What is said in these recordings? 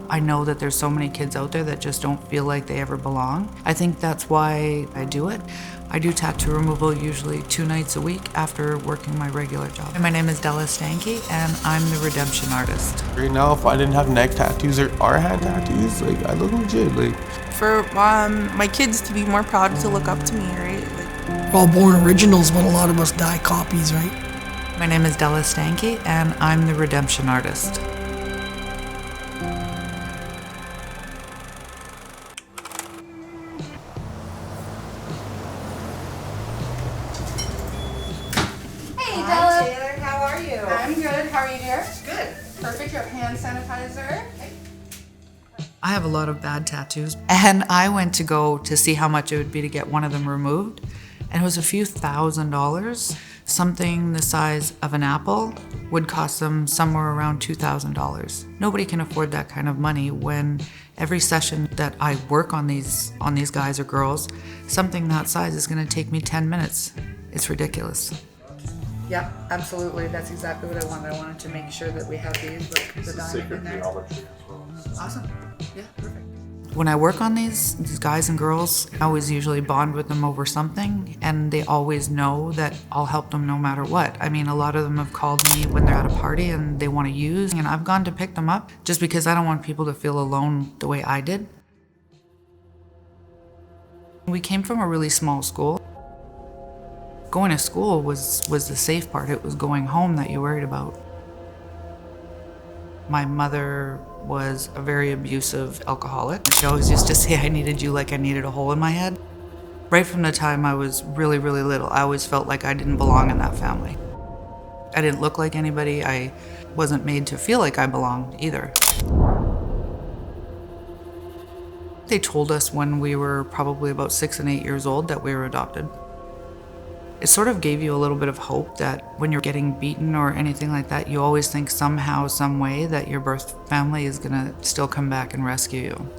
I know that there's so many kids out there that just don't feel like they ever belong. I think that's why I do it. I do tattoo removal usually 2 nights a week after working my regular job. And my name is Della Steinke, and I'm the redemption artist. Right now, if I didn't have neck tattoos or hand tattoos, like, I look legit. Like, for my kids to be more proud to look up to me, right? We're all born originals, but a lot of us die copies, right? My name is Della Steinke, and I'm the redemption artist. Hi, Taylor. How are you? I'm good. How are you, dear? Good. Perfect. You have hand sanitizer. I have a lot of bad tattoos, and I went to go to see how much it would be to get one of them removed, and it was a few $1,000s. Something the size of an apple would cost them somewhere around $2,000. Nobody can afford that kind of money when every session that I work on these guys or girls, something that size is going to take me 10 minutes. It's ridiculous. Yeah, absolutely. That's exactly what I wanted. I wanted to make sure that we have these, like the diamond in there. Awesome. Yeah, perfect. When I work on these guys and girls, I always usually bond with them over something, and they always know that I'll help them no matter what. I mean, a lot of them have called me when they're at a party and they want to use, and I've gone to pick them up just because I don't want people to feel alone the way I did. We came from a really small school. Going to school was the safe part. It was going home that you worried about. My mother was a very abusive alcoholic. She always used to say I needed you like I needed a hole in my head. Right from the time I was really, really little, I always felt like I didn't belong in that family. I didn't look like anybody. I wasn't made to feel like I belonged either. They told us when we were probably about 6 and 8 years old that we were adopted. It sort of gave you a little bit of hope that when you're getting beaten or anything like that, you always think somehow, some way that your birth family is gonna still come back and rescue you.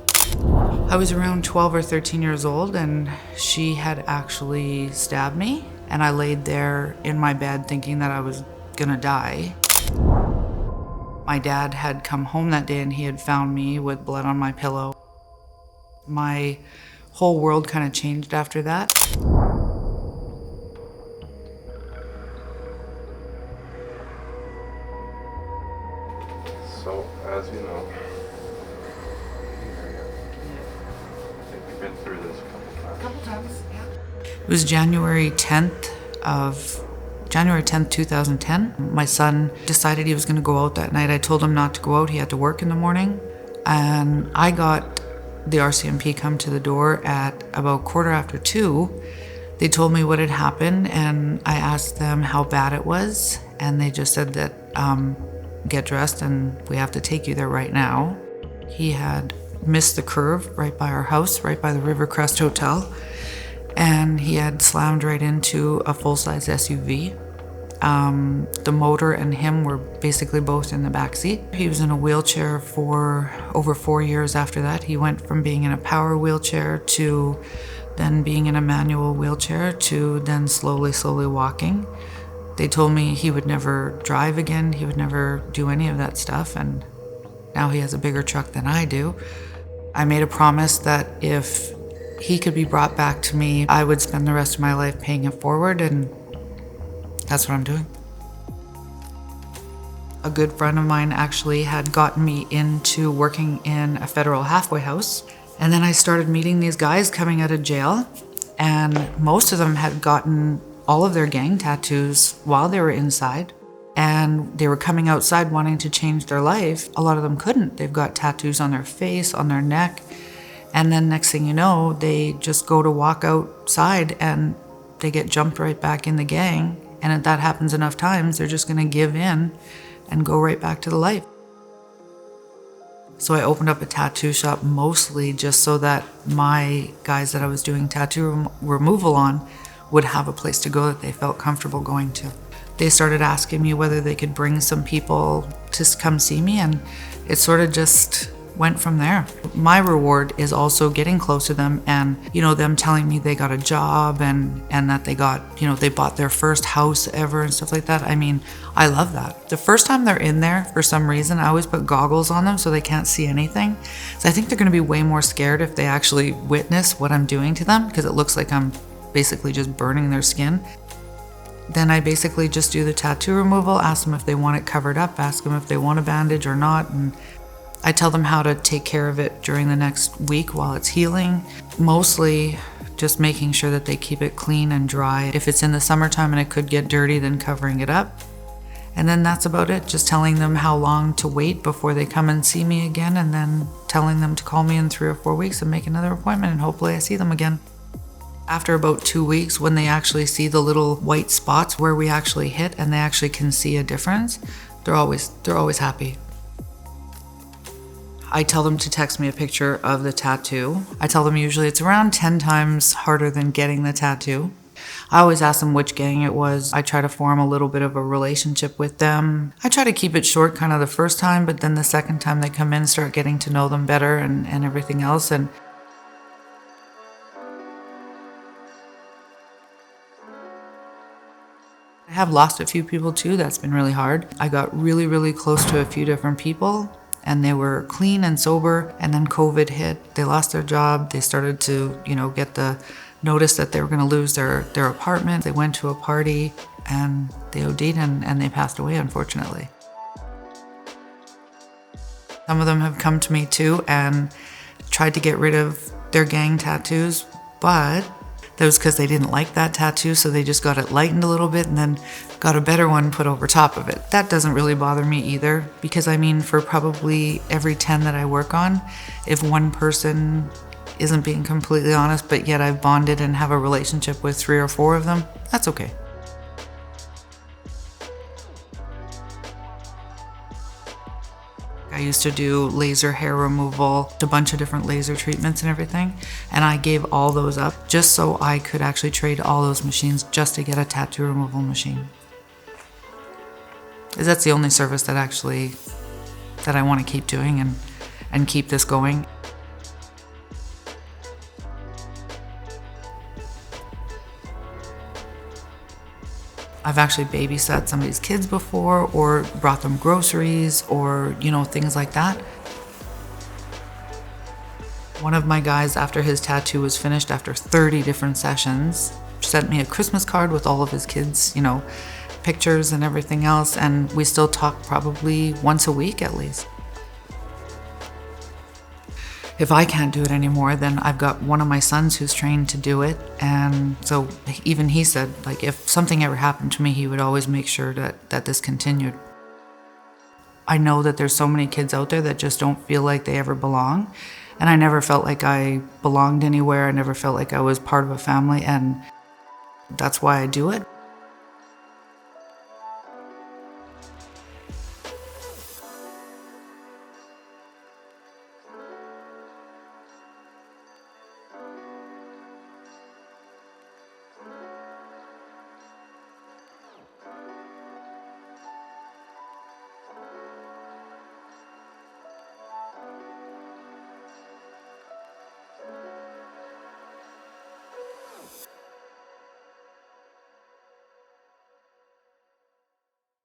I was around 12 or 13 years old, and she had actually stabbed me, and I laid there in my bed thinking that I was gonna die. My dad had come home that day and he had found me with blood on my pillow. My whole world kind of changed after that. so, as you know, I think we've been through this a couple times. It was January 10th, 2010. My son decided he was going to go out that night. I told him not to go out. He had to work in the morning. And I got the RCMP come to the door at about 2:15. They told me what had happened, and I asked them how bad it was. And they just said that, get dressed and we have to take you there right now. He had missed the curve right by our house, right by the Rivercrest Hotel. And he had slammed right into a full-size SUV. The motor and him were basically both in the back seat. He was in a wheelchair for over 4 years after that. He went from being in a power wheelchair to then being in a manual wheelchair to then slowly walking. They told me he would never drive again, he would never do any of that stuff, and now he has a bigger truck than I do. I made a promise that if he could be brought back to me, I would spend the rest of my life paying it forward, and that's what I'm doing. A good friend of mine actually had gotten me into working in a federal halfway house, and then I started meeting these guys coming out of jail, and most of them had gotten all of their gang tattoos while they were inside, and they were coming outside wanting to change their life. A lot of them couldn't. They've got tattoos on their face, on their neck, and then next thing you know, they just go to walk outside and they get jumped right back in the gang. And if that happens enough times, they're just gonna give in and go right back to the life. So I opened up a tattoo shop mostly just so that my guys that I was doing tattoo removal on would have a place to go that they felt comfortable going to. They started asking me whether they could bring some people to come see me, and it sort of just went from there. My reward is also getting close to them and, them telling me they got a job and that they got, they bought their first house ever and stuff like that. I mean, I love that. The first time they're in there, for some reason, I always put goggles on them so they can't see anything. So I think they're gonna be way more scared if they actually witness what I'm doing to them, because it looks like I'm basically just burning their skin. Then I basically just do the tattoo removal, ask them if they want it covered up, ask them if they want a bandage or not, and I tell them how to take care of it during the next week while it's healing. Mostly just making sure that they keep it clean and dry. If it's in the summertime and it could get dirty, then covering it up. And then that's about it, just telling them how long to wait before they come and see me again, and then telling them to call me in 3 or 4 weeks and make another appointment, and hopefully I see them again. After about 2 weeks, when they actually see the little white spots where we actually hit and they actually can see a difference, they're always happy. I tell them to text me a picture of the tattoo. I tell them usually it's around 10 times harder than getting the tattoo. I always ask them which gang it was. I try to form a little bit of a relationship with them. I try to keep it short kind of the first time, but then the second time they come in, start getting to know them better and everything else. And I have lost a few people too. That's been really hard. I got really, really close to a few different people, and they were clean and sober, and then COVID hit. They lost their job. They started to, get the notice that they were going to lose their apartment. They went to a party and they OD'd and they passed away, unfortunately. Some of them have come to me too and tried to get rid of their gang tattoos, but that was because they didn't like that tattoo, so they just got it lightened a little bit and then got a better one put over top of it. That doesn't really bother me either, because for probably every 10 that I work on, if one person isn't being completely honest, but yet I've bonded and have a relationship with 3 or 4 of them, that's okay. I used to do laser hair removal, a bunch of different laser treatments and everything, and I gave all those up just so I could actually trade all those machines just to get a tattoo removal machine. Because that's the only service that I want to keep doing and keep this going. I've actually babysat somebody's kids before, or brought them groceries, or, things like that. One of my guys, after his tattoo was finished, after 30 different sessions, sent me a Christmas card with all of his kids, pictures and everything else, and we still talk probably once a week at least. If I can't do it anymore, then I've got one of my sons who's trained to do it. And so even he said, if something ever happened to me, he would always make sure that this continued. I know that there's so many kids out there that just don't feel like they ever belong. And I never felt like I belonged anywhere. I never felt like I was part of a family. And that's why I do it.